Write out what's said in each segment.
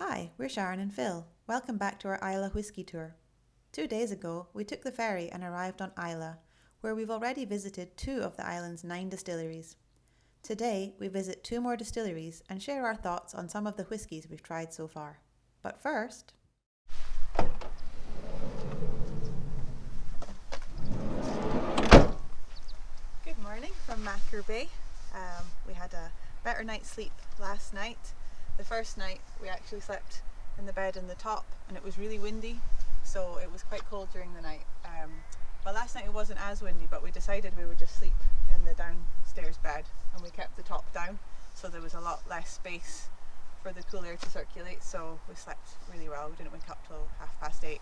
Hi, we're Sharon and Phil. Welcome back to our Islay whisky tour. 2 days ago, we took the ferry and arrived on Islay, where we've already visited 2 of the island's 9 distilleries. Today, we visit 2 more distilleries and share our thoughts on some of the whiskies we've tried so far. But first... Good morning from Machir Bay. We had a better night's sleep last night. The first night we actually slept in the bed in the top and it was really windy, so it was quite cold during the night. But last night it wasn't as windy, but we decided we would just sleep in the downstairs bed and we kept the top down, so there was a lot less space for the cool air to circulate, so we slept really well. We didn't wake up till 8:30.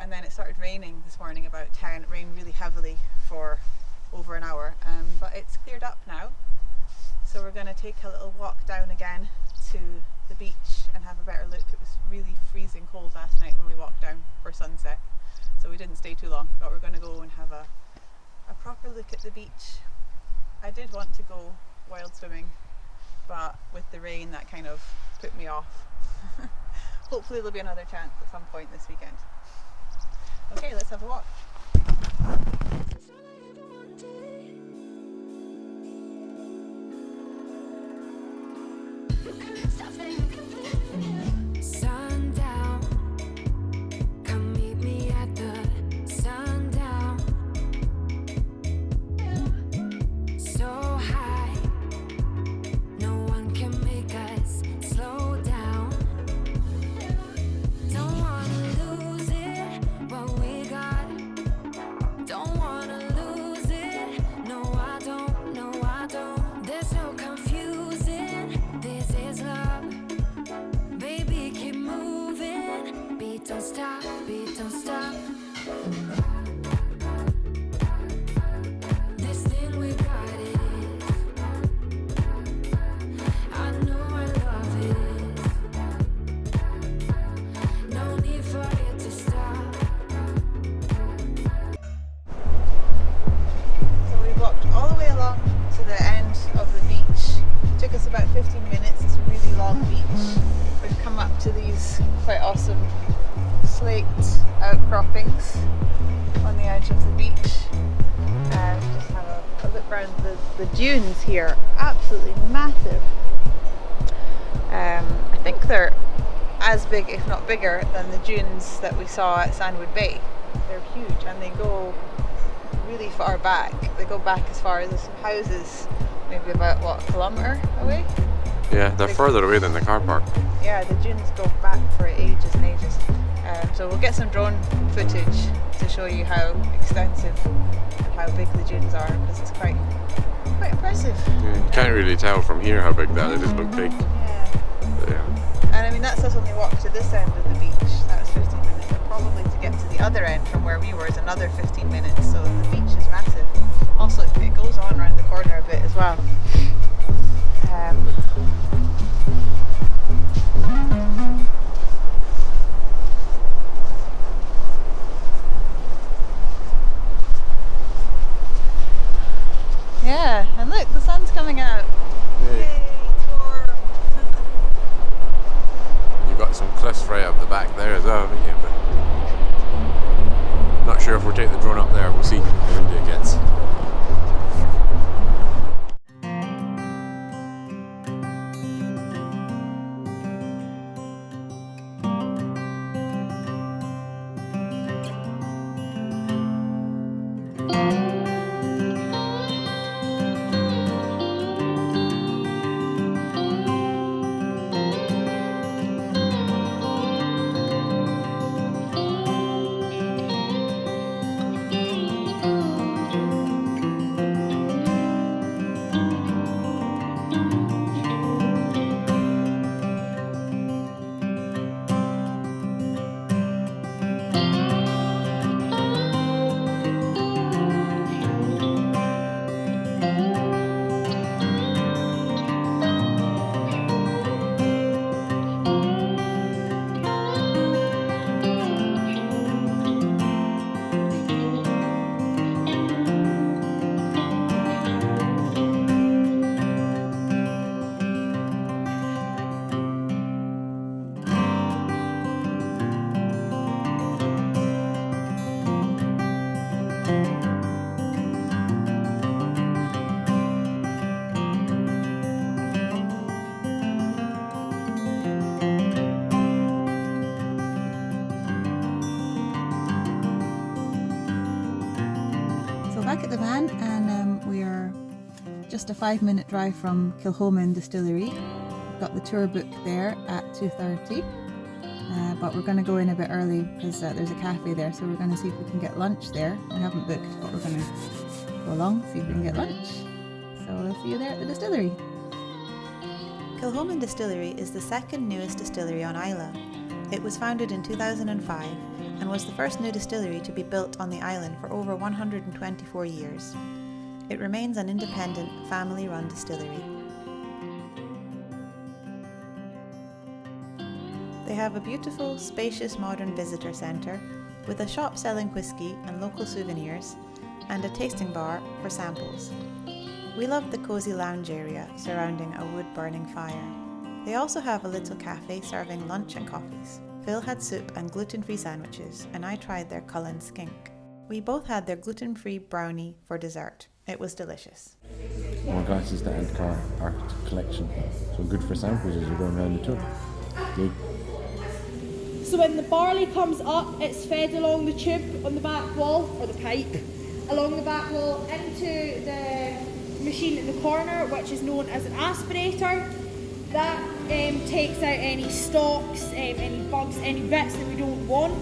And then it started raining this morning about 10. It rained really heavily for over an hour, but it's cleared up now. So we're going to take a little walk down again to the beach and have a better look. It was really freezing cold last night when we walked down for sunset, so we didn't stay too long, but we're going to go and have a proper look at the beach. I did want to go wild swimming, but with the rain that kind of put me off. Hopefully there'll be another chance at some point this weekend. Okay, let's have a walk. Sundown, come meet me at the sundown. So high, no one can make us slow down. Don't wanna lose it, what we got. Don't wanna lose it, no I don't, no I don't. There's no confusing, this is love. Baby, keep moving, beat don't stop, beat don't stop. This thing we got it is. I know I love it is. No need for it to stop. So we walked all the way along to the end of the beach. It took us about 15 minutes. It's a really long beach. We've come up to these quite awesome slate outcroppings on the edge of the beach. And just have a look around the dunes here. Absolutely massive. I think they're as big, if not bigger, than the dunes that we saw at Sandwood Bay. They're huge and they go really far back. They go back as far as there's some houses, maybe about a kilometre away. Yeah, they're further away than the car park. Yeah, the dunes go back for ages and ages. So we'll get some drone footage to show you how extensive and how big the dunes are, because it's quite impressive. Yeah, you can't really tell from here how big that is. It just looks big. Yeah. But yeah. And I mean, that's us only walk to this end of the beach. That was 15 minutes. And probably to get to the other end from where we were is another 15 minutes. So the beach is massive. Also, it goes on around the corner a bit as well. Yeah, and look, the sun's coming out. Yeah. Yay, it's warm. You've got some cliffs right up the back there as well, haven't you? But not sure if we'll take the drone up there. We'll see how windy it gets. just a 5-minute drive from Kilchoman Distillery. We've got the tour book there at 2:30. But we're going to go in a bit early because there's a cafe there, so we're going to see if we can get lunch there. We haven't booked, but we're going to go along, see if we can get lunch. So I'll see you there at the distillery. Kilchoman Distillery is the second newest distillery on Islay. It was founded in 2005 and was the first new distillery to be built on the island for over 124 years. It remains an independent, family-run distillery. They have a beautiful, spacious modern visitor centre with a shop selling whisky and local souvenirs and a tasting bar for samples. We love the cosy lounge area surrounding a wood-burning fire. They also have a little cafe serving lunch and coffees. Phil had soup and gluten-free sandwiches, and I tried their Cullen skink. We both had their gluten-free brownie for dessert. It was delicious. More glasses to add car art collection. So good for samples as you're going around the tour. Good. So when the barley comes up, it's fed along the tube on the back wall, or the pipe, along the back wall into the machine in the corner, which is known as an aspirator. That takes out any stalks, any bugs, any bits that we don't want,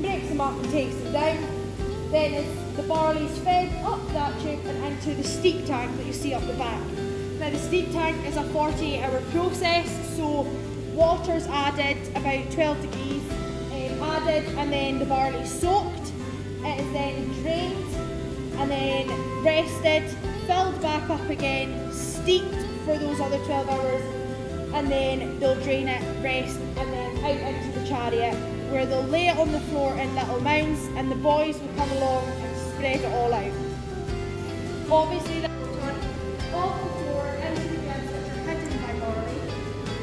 breaks them up and takes them down. Then the barley is fed up that tube and into the steep tank that you see up the back. Now the steep tank is a 48-hour process, so water's added, about 12 degrees added, and then the barley's soaked. It is then drained and then rested, filled back up again, steeped for those other 12 hours, and then they'll drain it, rest, and then out into the chariot, where they'll lay it on the floor in little mounds, and the boys will come along and spread it all out. Obviously that will turn off the floor into the bins which are hidden by barley,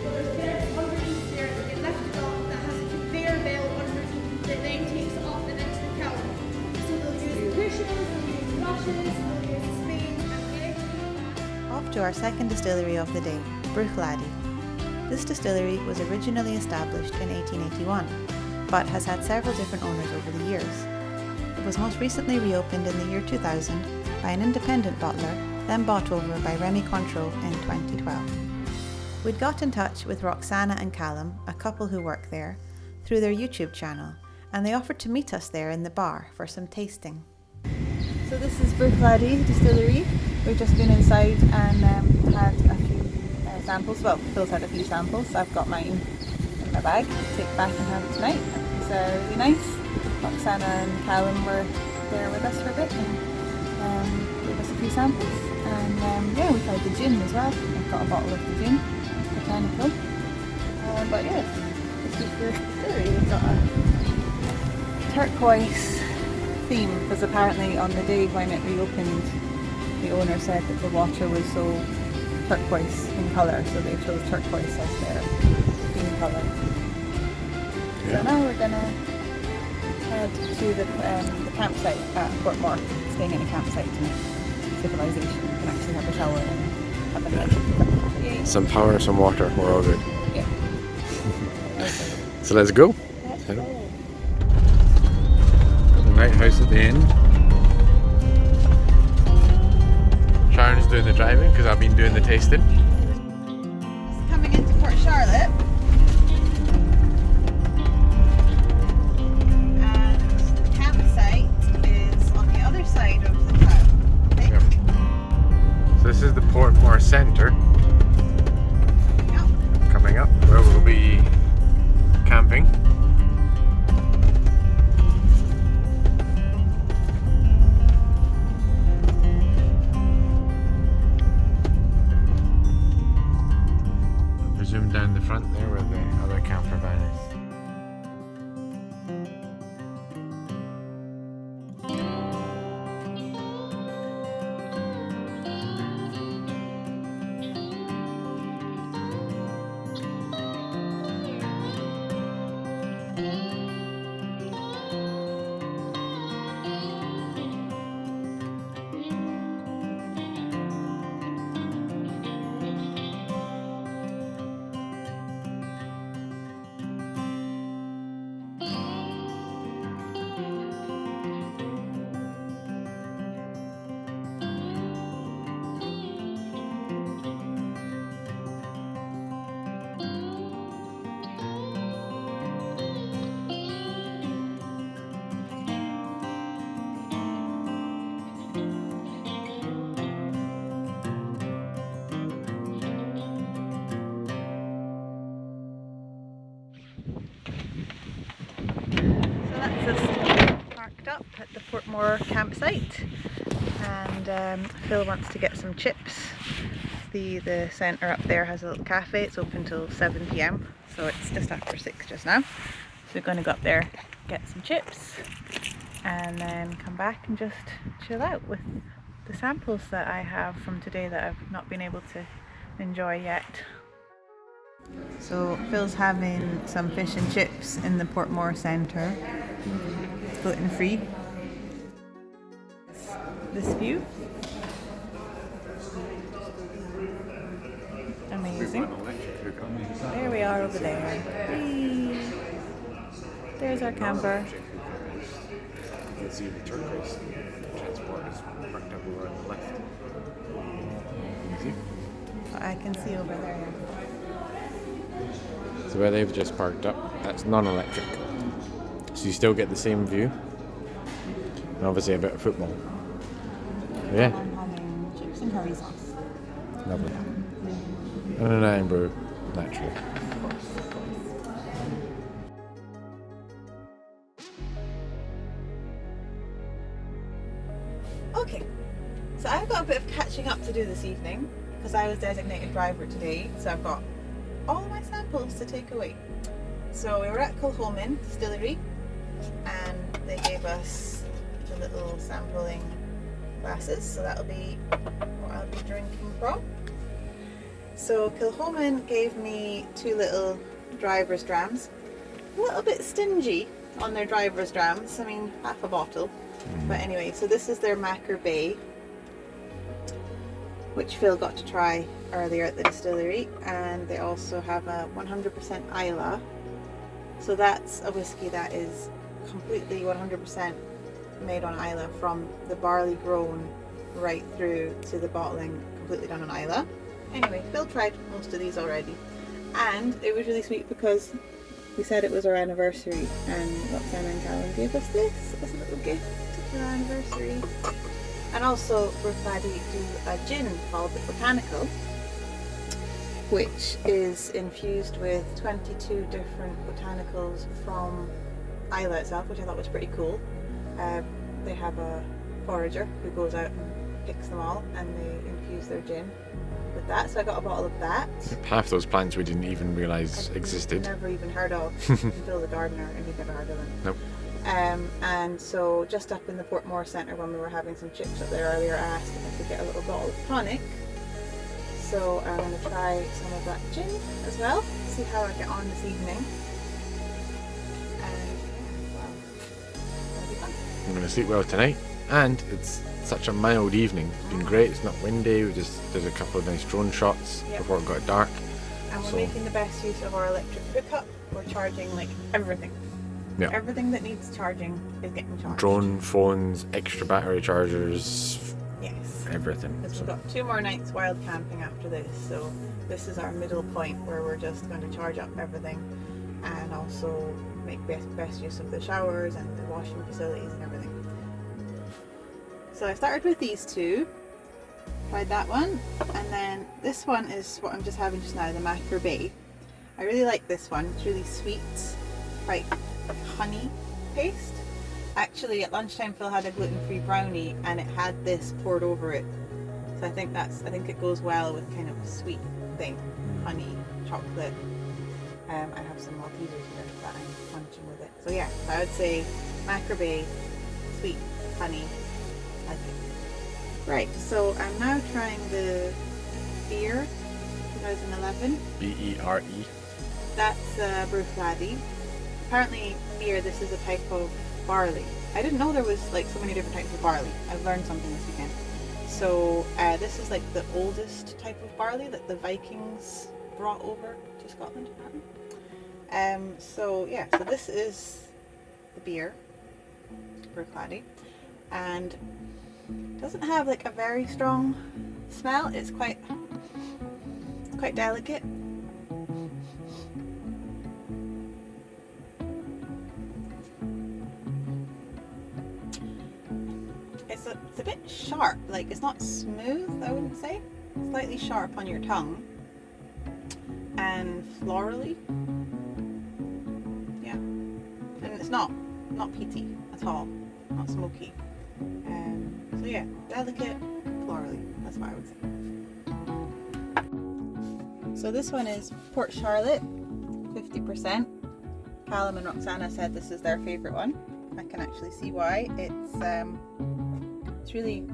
but there's bins underneath there that get lifted up that has a conveyor belt underneath that then takes it up and into the kiln. So they'll use pushers, they'll use brushes, they'll use a spade and everything. Off to our second distillery of the day, Bruichladdich. This distillery was originally established in 1881, but has had several different owners over the years. It was most recently reopened in the year 2000 by an independent bottler, then bought over by Remy Cointreau in 2012. We'd got in touch with Roxana and Callum, a couple who work there, through their YouTube channel, and they offered to meet us there in the bar for some tasting. So this is Bruichladdich Distillery. We've just been inside and had a few samples. Well, Phil's had a few samples. I've got mine in my bag to take back and have it tonight. It's really nice. Roxana and Callum were there with us for a bit and gave us a few samples. And yeah, we tried the gin as well. I've got a bottle of the gin, botanical. But yeah, this is the distillery. We've got a turquoise theme because apparently on the day when it reopened, the owner said that the water was so turquoise in colour, so they chose turquoise as their theme colour. Yeah. So now we're gonna head to the campsite at Port Mor, staying in a campsite tonight. Civilization. You can actually have a shower and have a night. Yay. Some power, some water, we're all good. Yeah. So let's go. Let's go. The lighthouse at the end. Sharon's doing the driving because I've been doing the tasting. Coming into Port Charlotte. And the campsite is on the other side of the town. Okay? Yep. So this is the Port Mor Centre. Yep. Coming up, where we'll be camping. Zoom down the front there where the other campervan is. So that's us parked up at the Port Mor campsite, and Phil wants to get some chips. The centre up there has a little cafe. It's open till 7 p.m, so it's just after 6 just now. So we're going to go up there, get some chips, and then come back and just chill out with the samples that I have from today that I've not been able to enjoy yet. So Phil's having some fish and chips in the Port Mor Centre. It's gluten free. This view. Amazing. There we are over there. Whee! There's our camper. You can see the turquoise transport is parked up over on the left. I can see over there. So where they've just parked up, that's non-electric. So you still get the same view. And obviously a bit of football. Yeah. I'm having chips and curry sauce. Lovely. And an iron brew, naturally. Okay, so I've got a bit of catching up to do this evening because I was designated driver today, so I've got all my samples to take away. So we were at Kilchoman Distillery and they gave us the little sampling glasses, so that'll be what I'll be drinking from. So Kilchoman gave me 2 little driver's drams. A little bit stingy on their driver's drams, I mean half a bottle. But anyway, so this is their Machir Bay, which Phil got to try earlier at the distillery, and they also have a 100% Islay. So that's a whiskey that is completely 100% made on Islay, from the barley grown right through to the bottling, completely done on Islay. Anyway, Phil tried most of these already, and it was really sweet because we said it was our anniversary, and Roxanne and Callan gave us this as a little gift for our anniversary. And also Bruichladdich do a gin called the Botanical, which is infused with 22 different botanicals from Islay itself, which I thought was pretty cool. They have a forager who goes out and picks them all, and they infuse their gin with that. So I got a bottle of that. Half those plants we didn't even realise existed. Never even heard of. Phil the gardener, and he'd never heard of them. Nope. And so just up in the Port Mor Centre when we were having some chips up there earlier, I asked if I could get a little bottle of tonic. So I'm going to try some of that gin as well, see how I get on this evening. And well, it'll be fun. I'm going to sleep well tonight, and it's such a mild evening. It's been great, it's not windy, we just did a couple of nice drone shots before it got dark. And we're making the best use of our electric hookup. We're charging like everything. Yeah. Everything that needs charging is getting charged. Drone, phones, extra battery chargers, yes, everything. because So we've got 2 more nights wild camping after this, so this is our middle point where we're just going to charge up everything and also make best use of the showers and the washing facilities and everything. So I started with these 2, tried that one, and then this one is what I'm just having just now, the Machir Bay. I really like this one. It's really sweet, quite honey taste. Actually, at lunchtime Phil had a gluten-free brownie and it had this poured over it. So I think it goes well with kind of a sweet thing, honey, chocolate. I have some Maltesers here that I'm munching with it. So yeah, I would say Machir Bay, sweet, honey, like it. Right, so I'm now trying the beer 2011. BERE. That's Bruichladdich. Apparently beer, this is a type of barley. I didn't know there was like so many different types of barley. I've learned something this weekend. So this is like the oldest type of barley that the Vikings brought over to Scotland apparently. So yeah, so this is the beer, Bruichladdich, and it doesn't have like a very strong smell. It's quite delicate. It's a bit sharp, like it's not smooth, I wouldn't say. Slightly sharp on your tongue and florally. it's not peaty at all, not smoky. So yeah, delicate, florally, that's what I would say. So this one is Port Charlotte, 50%. Callum and Roxana said this is their favourite one. I can actually see why. It's really,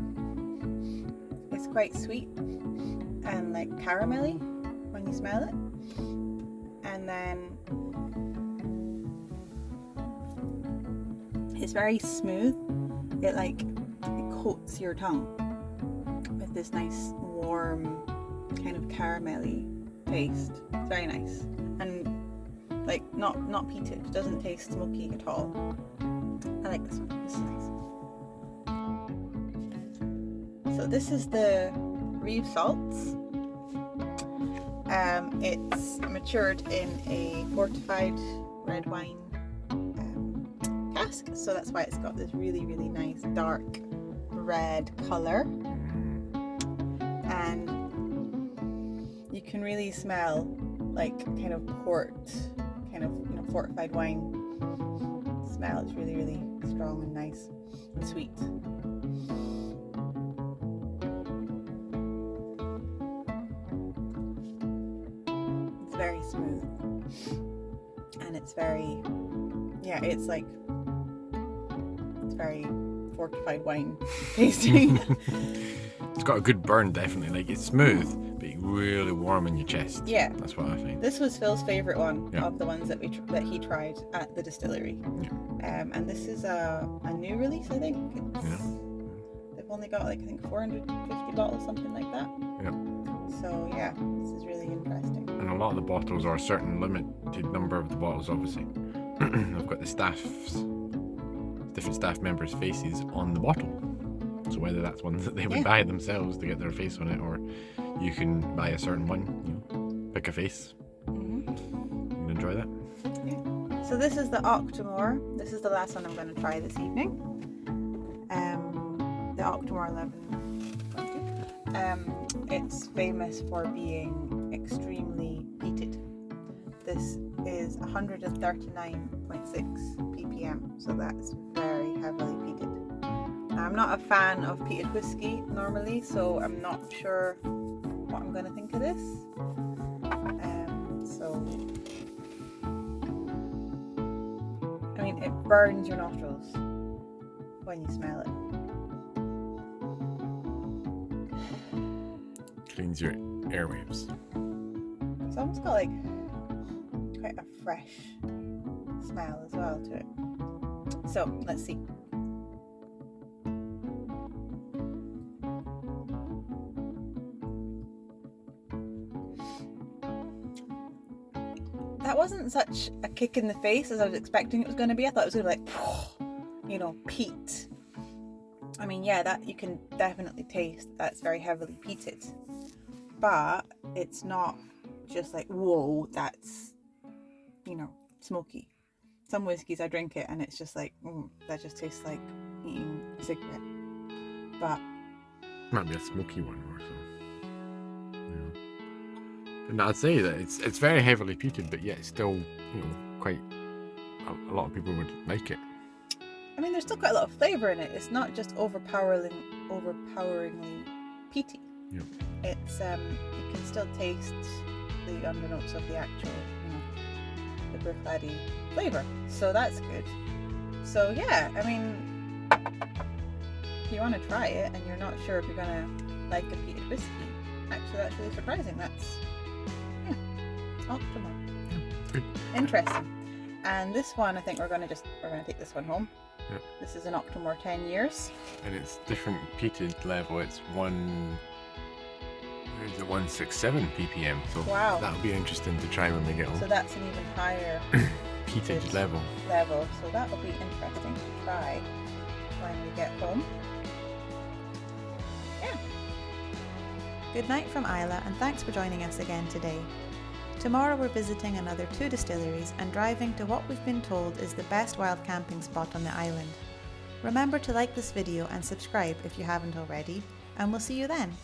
it's quite sweet and like caramelly when you smell it, and then it's very smooth. It coats your tongue with this nice warm kind of caramelly taste. It's very nice and like not peated. It doesn't taste smoky at all. I like this one. This is nice. So this is the Reeve Salts. It's matured in a fortified red wine cask, so that's why it's got this really nice dark red colour, and you can really smell like kind of port, kind of, you know, fortified wine smell. It's really strong and nice and sweet. It's very smooth and it's very, yeah, it's like, it's very fortified wine tasting. It's got a good burn, definitely. Like, it's smooth, but really warm in your chest. Yeah, that's what I find. This was Phil's favourite one, yeah, of the ones that he tried at the distillery. Yeah. And this is a new release, I think. Yeah. They've only got like, I think 450 bottles, something like that. Yeah. So yeah, this is really interesting. And a lot of the bottles are a certain limited number of the bottles, obviously. I've got the different staff members' faces on the bottle. So whether that's one that they would buy themselves to get their face on it, or you can buy a certain one, you know, pick a face. Mm-hmm. You can enjoy that. Yeah. So this is the Octomore. This is the last one I'm going to try this evening. The Octomore 1120. It's famous for being extremely peated. This is 139.6 ppm, so that's very heavily peated. Now, I'm not a fan of peated whiskey normally, so I'm not sure what I'm going to think of this. I mean, it burns your nostrils when you smell it. Cleans your airwaves. It's almost got like quite a fresh smell as well to it. So let's see. That wasn't such a kick in the face as I was expecting it was going to be. I thought it was going to be like, you know, peat. I mean, yeah, that you can definitely taste that's very heavily peated, but it's not just like, whoa, that's, you know, smoky. Some whiskies I drink it and it's just like, that just tastes like eating a cigarette. But might be a smoky one or so. Yeah. And I'd say that it's very heavily peated, but yet still, you know, quite a lot of people would like it. I mean, there's still quite a lot of flavour in it. It's not just overpoweringly peaty. Yeah. It's you can still taste the undernotes of the actual, you know, the Bruichladdich flavour. So that's good. So yeah, I mean, if you want to try it and you're not sure if you're gonna like a peated whiskey, actually that's really surprising. That's Octomore. Yeah, good. Interesting. And this one, I think we're gonna take this one home. Yep. This is an Octomore 10 years. And it's different peated level. It's 167 ppm. So wow, that'll be interesting to try when we get home. So that's an even higher peated level. So that will be interesting to try when we get home. Yeah. Good night from Islay, and thanks for joining us again today. Tomorrow we're visiting another 2 distilleries and driving to what we've been told is the best wild camping spot on the island. Remember to like this video and subscribe if you haven't already, and we'll see you then.